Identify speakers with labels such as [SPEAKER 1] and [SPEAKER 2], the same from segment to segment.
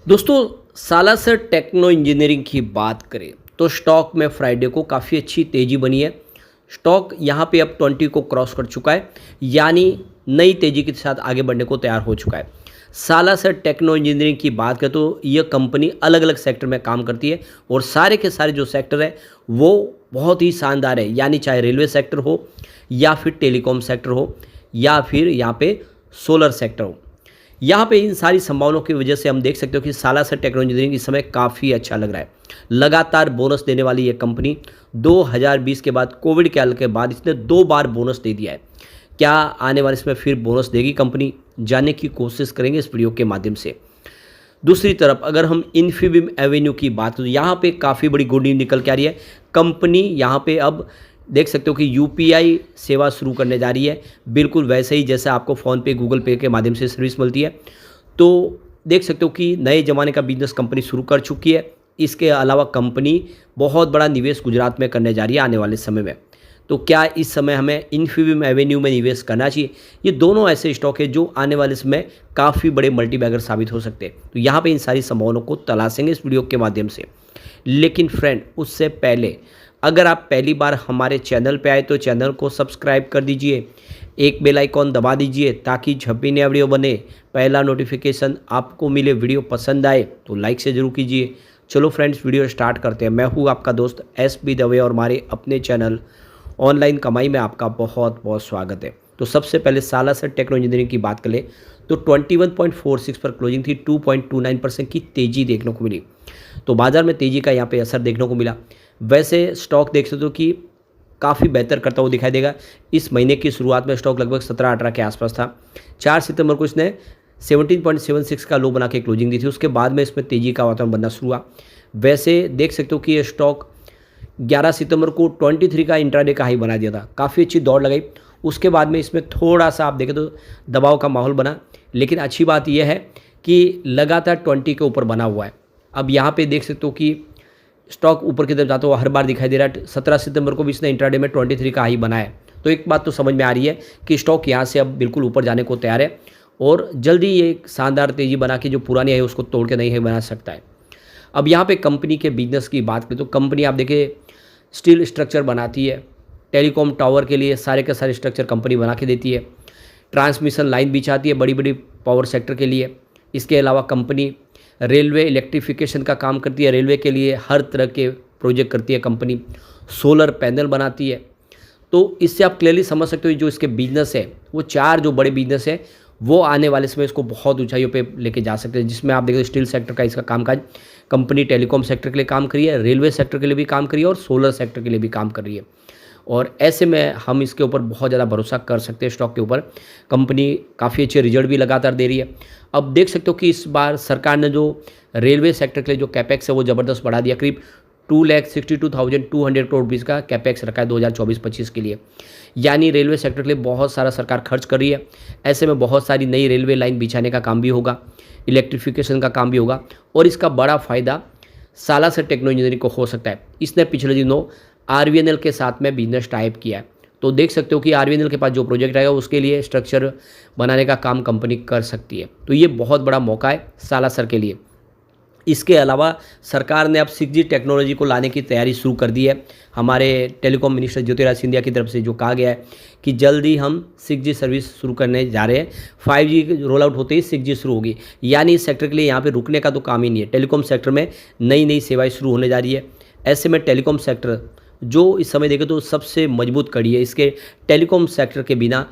[SPEAKER 1] दोस्तों, Salasar techno engineering की बात करें तो स्टॉक में फ्राइडे को काफ़ी अच्छी तेज़ी बनी है। स्टॉक यहाँ पे अब 20 को क्रॉस कर चुका है, यानी नई तेज़ी के साथ आगे बढ़ने को तैयार हो चुका है। सालासर टेक्नो इंजीनियरिंग की बात करें तो यह कंपनी अलग अलग सेक्टर में काम करती है और सारे के सारे जो सेक्टर है वो बहुत ही शानदार है, यानी चाहे रेलवे सेक्टर हो या फिर टेलीकॉम सेक्टर हो या फिर यहाँ पे सोलर सेक्टर हो। यहाँ पे इन सारी संभावनाओं की वजह से हम देख सकते हो कि सालासर टेक्नो इंजीनियरिंग इस समय काफ़ी अच्छा लग रहा है। लगातार बोनस देने वाली ये कंपनी 2020 के बाद, कोविड काल के बाद इसने 2 बार बोनस दे दिया है। क्या आने वाले इसमें फिर बोनस देगी कंपनी, जानने की कोशिश करेंगे इस वीडियो के माध्यम से। दूसरी तरफ अगर हम इन्फीबीम एवेन्यू की बात करें तो यहाँ पे काफ़ी बड़ी गुड न्यूज़ निकल के आ रही है। कंपनी यहाँ पे अब देख सकते हो कि यूपीआई सेवा शुरू करने जा रही है, बिल्कुल वैसे ही जैसे आपको फ़ोनपे, गूगल पे के माध्यम से सर्विस मिलती है। तो देख सकते हो कि नए ज़माने का बिजनेस कंपनी शुरू कर चुकी है। इसके अलावा कंपनी बहुत बड़ा निवेश गुजरात में करने जा रही है आने वाले समय में। तो क्या इस समय हमें इन्फीबीम एवेन्यू में निवेश करना चाहिए? ये दोनों ऐसे स्टॉक है जो आने वाले समय काफ़ी बड़े मल्टीबैगर साबित हो सकते हैं। तो यहाँ पे इन सारी संभावनाओं को तलाशेंगे इस वीडियो के माध्यम से। लेकिन फ्रेंड, उससे पहले अगर आप पहली बार हमारे चैनल पे आए तो चैनल को सब्सक्राइब कर दीजिए, एक बेल आइकॉन दबा दीजिए ताकि जब भी नया वीडियो बने पहला नोटिफिकेशन आपको मिले। वीडियो पसंद आए तो लाइक से ज़रूर कीजिए। चलो फ्रेंड्स, वीडियो स्टार्ट करते हैं। मैं हूँ आपका दोस्त एस.बी. दवे और हमारे अपने चैनल ऑनलाइन कमाई में आपका बहुत बहुत स्वागत है। तो सबसे पहले सालासर टेक्नो इंजीनियरिंग की बात करें तो 21.46 पर क्लोजिंग थी, 2.29% की तेज़ी देखने को मिली। तो बाजार में तेज़ी का यहाँ पे असर देखने को मिला। वैसे स्टॉक देख सकते हो कि काफ़ी बेहतर करता हुआ दिखाई देगा। इस महीने की शुरुआत में स्टॉक लगभग 17-18 के आसपास था। 4 सितंबर को इसने 17.76 का लो बना के क्लोजिंग दी थी। उसके बाद में इसमें तेज़ी का वातावरण बनना शुरू हुआ। वैसे देख सकते हो कि ये स्टॉक 11 सितंबर को 23 का इंट्राडे का हाई बना दिया था। काफ़ी अच्छी दौड़ लगाई। उसके बाद में इसमें थोड़ा सा आप देखें तो दबाव का माहौल बना, लेकिन अच्छी बात यह है कि लगातार 20 के ऊपर बना हुआ है। अब यहाँ पे देख सकते हो कि स्टॉक ऊपर की तरफ जाता हुआ हर बार दिखाई दे रहा है। 17 सितंबर को भी इसने इंट्राडे में 23 का हाई बनाया है। तो एक बात तो समझ में आ रही है कि स्टॉक यहाँ से अब बिल्कुल ऊपर जाने को तैयार है और जल्दी ये एक शानदार तेज़ी बना के जो पुरानी है उसको तोड़ के नहीं है बना सकता है। अब यहाँ पे कंपनी के बिजनेस की बात करें तो कंपनी आप देखिए स्टील स्ट्रक्चर बनाती है, टेलीकॉम टावर के लिए सारे के सारे स्ट्रक्चर कंपनी बना के देती है, ट्रांसमिशन लाइन बिछाती है बड़ी बड़ी पावर सेक्टर के लिए। इसके अलावा कंपनी रेलवे इलेक्ट्रिफिकेशन का काम करती है, रेलवे के लिए हर तरह के प्रोजेक्ट करती है कंपनी, सोलर पैनल बनाती है। तो इससे आप क्लियरली समझ सकते हो जो इसके बिजनेस है वो 4 जो बड़े बिजनेस है वो आने वाले समय इसको बहुत ऊंचाइयों पे लेके जा सकते हैं। जिसमें आप देखते स्टील सेक्टर का इसका कामकाज, कंपनी टेलीकॉम सेक्टर के लिए काम करी है, रेलवे सेक्टर के लिए भी काम करी है और सोलर सेक्टर के लिए भी काम कर रही है। और ऐसे में हम इसके ऊपर बहुत ज़्यादा भरोसा कर सकते हैं स्टॉक के ऊपर। कंपनी काफ़ी अच्छे रिजल्ट भी लगातार दे रही है। अब देख सकते हो कि इस बार सरकार ने जो रेलवे सेक्टर के लिए जो कैपेक्स है वो ज़बरदस्त बढ़ा दिया। करीब 2,62,200 करोड़ रुपीज़ का कैपेक्स रखा है 2024-25 के लिए, यानी रेलवे सेक्टर के लिए बहुत सारा सरकार खर्च कर रही है। ऐसे में बहुत सारी नई रेलवे लाइन बिछाने का काम भी होगा, इलेक्ट्रिफिकेशन का काम भी होगा और इसका बड़ा फ़ायदा सालासर टेक्नो इंजीनियरिंग को हो सकता है। इसने पिछले दिनों आरवीएनएल के साथ में बिजनेस टाइप किया है। तो देख सकते हो कि आरवीएनएल के पास जो प्रोजेक्ट आएगा उसके लिए स्ट्रक्चर बनाने का काम कंपनी कर सकती है। तो ये बहुत बड़ा मौका है सालासर के लिए। इसके अलावा सरकार ने अब 6G टेक्नोलॉजी को लाने की तैयारी शुरू कर दी है। हमारे टेलीकॉम मिनिस्टर ज्योतिरादित्य सिंधिया की तरफ से जो कहा गया है कि जल्दी हम 6G सर्विस शुरू करने जा रहे हैं। 5G रोल आउट होते ही 6G शुरू होगी, यानी इस सेक्टर के लिए यहाँ पे रुकने का तो काम ही नहीं है। टेलीकॉम सेक्टर में नई नई सेवाएं शुरू होने जा रही है। ऐसे में टेलीकॉम सेक्टर जो इस समय देखें तो सबसे मजबूत कड़ी है। इसके टेलीकॉम सेक्टर के बिना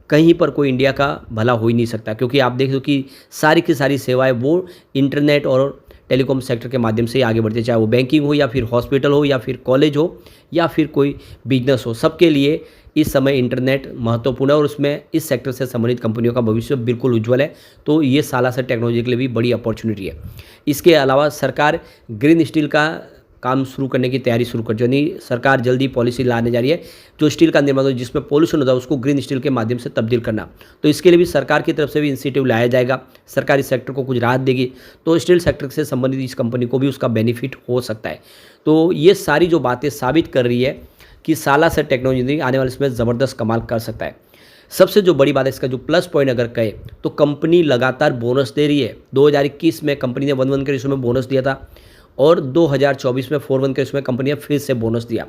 [SPEAKER 1] कहीं पर कोई इंडिया का भला हो ही नहीं सकता, क्योंकि आप देख लो कि सारी की सारी सेवाएं वो इंटरनेट और टेलीकॉम सेक्टर के माध्यम से ही आगे बढ़ते, चाहे वो बैंकिंग हो या फिर हॉस्पिटल हो या फिर कॉलेज हो या फिर कोई बिजनेस हो। सबके लिए इस समय इंटरनेट महत्वपूर्ण है और उसमें इस सेक्टर से संबंधित कंपनियों का भविष्य बिल्कुल उज्ज्वल है। तो ये सालासर टेक्नोलॉजी के लिए भी बड़ी अपॉर्चुनिटी है। इसके अलावा सरकार ग्रीन स्टील का काम शुरू करने की तैयारी शुरू कर, यानी सरकार जल्दी पॉलिसी लाने जा रही है जो स्टील का निर्माण हो जिसमें पोल्यूशन होता है उसको ग्रीन स्टील के माध्यम से तब्दील करना। तो इसके लिए भी सरकार की तरफ से भी इंसेंटिव लाया जाएगा, सरकारी सेक्टर को कुछ राहत देगी तो स्टील सेक्टर से संबंधित इस कंपनी को भी उसका बेनिफिट हो सकता है। तो ये सारी जो बातें साबित कर रही है कि सालासर टेक्नो इंजीनियरिंग आने वाले समय ज़बरदस्त कमाल कर सकता है। सबसे जो बड़ी बात है इसका जो प्लस पॉइंट अगर कहे तो कंपनी लगातार बोनस दे रही है। 2021 में कंपनी ने 1-1 के रेशो में बोनस दिया था और 2024 में 4-1 के रेशो में कंपनी ने फिर से बोनस दिया।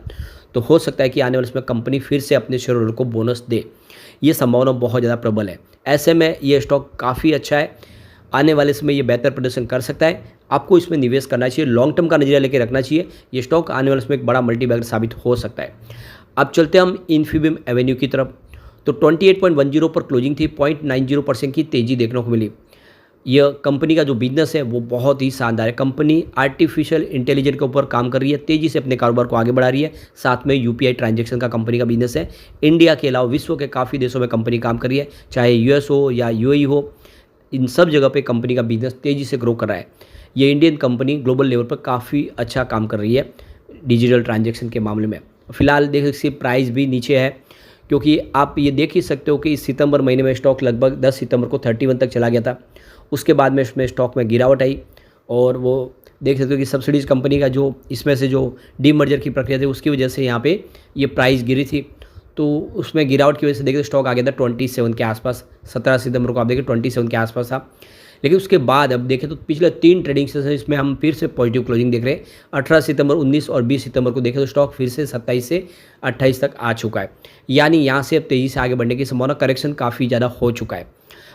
[SPEAKER 1] तो हो सकता है कि आने वाले इसमें कंपनी फिर से अपने शेयर होल्डर को बोनस दे, ये संभावना बहुत ज़्यादा प्रबल है। ऐसे में ये स्टॉक काफ़ी अच्छा है, आने वाले समय ये बेहतर प्रदर्शन कर सकता है। आपको इसमें निवेश करना चाहिए, लॉन्ग टर्म का नजरिया लेकर रखना चाहिए। ये स्टॉक आने वाले समय एक बड़ा मल्टीबैगर साबित हो सकता है। अब चलते हैं हम इन्फीबीम एवेन्यू की तरफ। तो 28.10 पर क्लोजिंग थी, 0.90% की तेज़ी देखने को मिली। यह कंपनी का जो बिजनेस है वो बहुत ही शानदार है। कंपनी आर्टिफिशियल इंटेलिजेंस के ऊपर काम कर रही है, तेज़ी से अपने कारोबार को आगे बढ़ा रही है। साथ में यूपीआई ट्रांजैक्शन का कंपनी का बिजनेस है। इंडिया के अलावा विश्व के काफ़ी देशों में कंपनी काम कर रही है, चाहे यूएस हो या यूएई हो, इन सब जगह पे कंपनी का बिजनेस तेज़ी से ग्रो कर रहा है। ये इंडियन कंपनी ग्लोबल लेवल पर काफ़ी अच्छा काम कर रही है डिजिटल ट्रांजैक्शन के मामले में। फिलहाल देख इसकी प्राइस भी नीचे है, क्योंकि आप ये देख ही सकते हो कि इस सितंबर महीने में स्टॉक लगभग 10 सितंबर को 31 तक चला गया था। उसके बाद में इसमें स्टॉक में गिरावट आई और वो देख सकते हो कि सब्सिडीज कंपनी का जो इसमें से जो डीमर्जर की प्रक्रिया थी उसकी वजह से यहाँ पे ये प्राइस गिरी थी। तो उसमें गिरावट की वजह से देखिए स्टॉक आ गया था 27 के आसपास। 17 सितंबर को आप देखिए 27 के आसपास था। लेकिन उसके बाद अब देखें तो पिछले 3 ट्रेडिंग सेशन इसमें हम फिर से पॉजिटिव क्लोजिंग देख रहे हैं। 18 सितंबर, 19 और 20 सितंबर को देखें तो स्टॉक फिर से 27 से 28 तक आ चुका है। यानी यहाँ से अब तेज़ी से आगे बढ़ने की संभावना, करेक्शन काफ़ी ज़्यादा हो चुका है।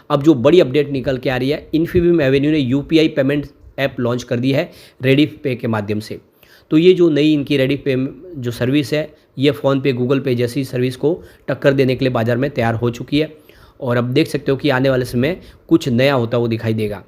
[SPEAKER 1] अब जो बड़ी अपडेट निकल के आ रही है, इन्फीबीम एवेन्यू ने यूपीआई पेमेंट ऐप लॉन्च कर दी है रेडिफ पे के माध्यम से। तो ये जो नई इनकी रेडिफ पे जो सर्विस है, ये फ़ोनपे, गूगल पे जैसी सर्विस को टक्कर देने के लिए बाज़ार में तैयार हो चुकी है। और अब देख सकते हो कि आने वाले समय कुछ नया होता हुआ दिखाई देगा।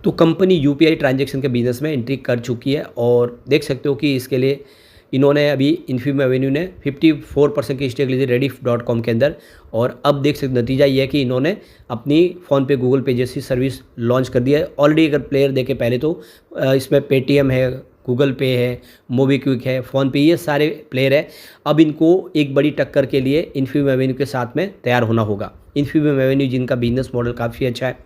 [SPEAKER 1] तो कंपनी यूपीआई ट्रांजैक्शन के बिजनेस में एंट्री कर चुकी है और देख सकते हो कि इसके लिए इन्होंने अभी इन्फीबीम एवेन्यू ने 54% की स्टेक ली थी rediff.com के अंदर। और अब देख सकते नतीजा ये है कि इन्होंने अपनी फ़ोनपे, गूगल पे जैसी सर्विस लॉन्च कर दी है। ऑलरेडी अगर प्लेयर देखे पहले तो इसमें पेटीएम है, गूगल पे है, मोबीक्विक है, फ़ोनपे, ये सारे प्लेयर है। अब इनको एक बड़ी टक्कर के लिए इन्फीबीम एवेन्यू के साथ में तैयार होना होगा। इन्फीबीम एवेन्यू जिनका बिजनेस मॉडल काफ़ी अच्छा है,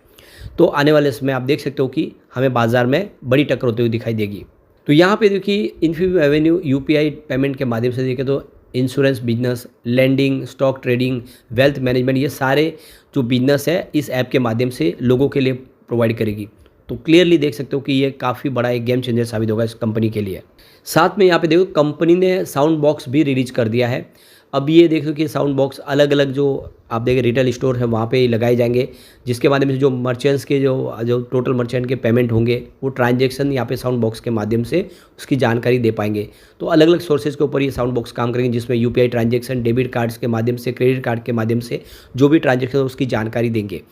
[SPEAKER 1] तो आने वाले समय आप देख सकते हो कि हमें बाज़ार में बड़ी टक्कर होती हुई दिखाई देगी। तो यहाँ पे देखिए इन्फीबीम एवेन्यू यूपीआई पेमेंट के माध्यम से देखें तो insurance business, landing, stock trading, wealth management, ये सारे जो बिजनेस है इस ऐप के माध्यम से लोगों के लिए प्रोवाइड करेगी। तो क्लियरली देख सकते हो कि ये काफ़ी बड़ा एक गेम चेंजर साबित होगा इस कंपनी के लिए। साथ में यहाँ पे देखो कंपनी ने साउंड बॉक्स भी रिलीज कर दिया है। अब ये देखो कि साउंड बॉक्स अलग अलग जो आप देखें रिटेल स्टोर है वहाँ पे लगाए जाएंगे, जिसके माध्यम से जो मर्चेंट्स के जो टोटल मर्चेंट के पेमेंट होंगे वो ट्रांजैक्शन यहाँ पे साउंड बॉक्स के माध्यम से उसकी जानकारी दे पाएंगे। तो अलग अलग सोर्सेज के ऊपर ये साउंड बॉक्स काम करेंगे, जिसमें यूपीआई ट्रांजैक्शन, डेबिट कार्ड्स के माध्यम से, क्रेडिट कार्ड के माध्यम से जो भी ट्रांजैक्शन उसकी जानकारी देंगे।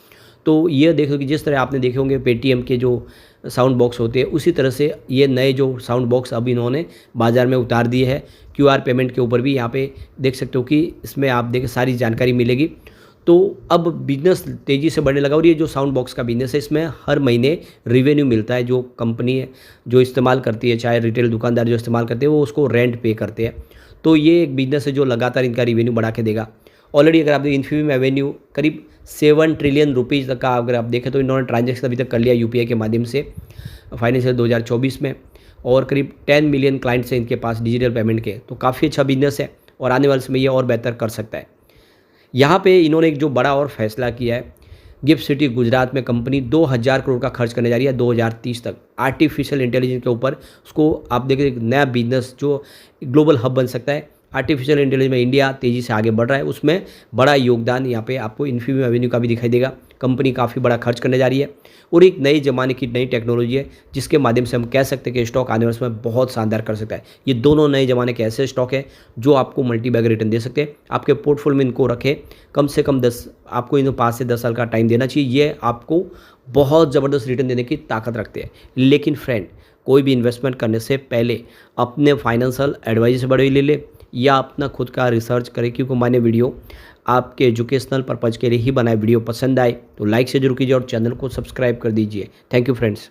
[SPEAKER 1] तो ये देखो कि जिस तरह आपने देखे होंगे पेटीएम के जो साउंड बॉक्स होते हैं, उसी तरह से ये नए जो साउंड बॉक्स अब इन्होंने बाज़ार में उतार दिए है। क्यूआर पेमेंट के ऊपर भी यहाँ पे देख सकते हो कि इसमें आप देखें सारी जानकारी मिलेगी। तो अब बिजनेस तेज़ी से बढ़ने लगा और ये जो साउंड बॉक्स का बिजनेस है इसमें हर महीने रिवेन्यू मिलता है। जो कंपनी है जो इस्तेमाल करती है, चाहे रिटेल दुकानदार जो इस्तेमाल करते हैं, वो उसको रेंट पे करते हैं। तो ये एक बिजनेस है जो लगातार इनका रिवेन्यू बढ़ा के देगा। ऑलरेडी अगर आप देखें इन्फीबीम एवेन्यू करीब 7 ट्रिलियन रुपीज़ तक का अगर आप देखें तो इन्होंने ट्रांजैक्शन अभी तक कर लिया यूपीआई के माध्यम से फाइनेंशियल 2024 में, और करीब 10 मिलियन क्लाइंट्स हैं इनके पास डिजिटल पेमेंट के। तो काफ़ी अच्छा बिजनेस है और आने वाले समय ये और बेहतर कर सकता है। यहाँ पे इन्होंने एक जो बड़ा और फैसला किया है, गिफ्ट सिटी गुजरात में कंपनी 2000 करोड़ का खर्च करने जा रही है 2030 तक आर्टिफिशियल इंटेलिजेंस के ऊपर। उसको आप देखिए एक नया बिजनेस जो ग्लोबल हब बन सकता है। आर्टिफिशियल इंटेलिजेंस में इंडिया तेज़ी से आगे बढ़ रहा है, उसमें बड़ा योगदान यहाँ पे आपको इन्फीबीम एवेन्यू का भी दिखाई देगा। कंपनी काफ़ी बड़ा खर्च करने जा रही है और एक नए ज़माने की नई टेक्नोलॉजी है, जिसके माध्यम से हम कह सकते हैं कि स्टॉक आने वाले समय बहुत शानदार कर सकता है। ये दोनों नए ज़माने के ऐसे स्टॉक हैं जो आपको मल्टी बैग रिटर्न दे सकते हैं। आपके पोर्टफोलियो में इनको रखें, कम से कम 10 आपको इन्हें 5 से 10 साल का टाइम देना चाहिए। ये आपको बहुत ज़बरदस्त रिटर्न देने की ताकत रखते हैं। लेकिन फ्रेंड, कोई भी इन्वेस्टमेंट करने से पहले अपने फाइनेंशियल एडवाइजर से बड़ी ले या अपना खुद का रिसर्च करें, क्योंकि मैंने वीडियो आपके एजुकेशनल पर्पज़ के लिए ही बनाए। वीडियो पसंद आए तो लाइक से जरूर कीजिए और चैनल को सब्सक्राइब कर दीजिए। Thank you friends.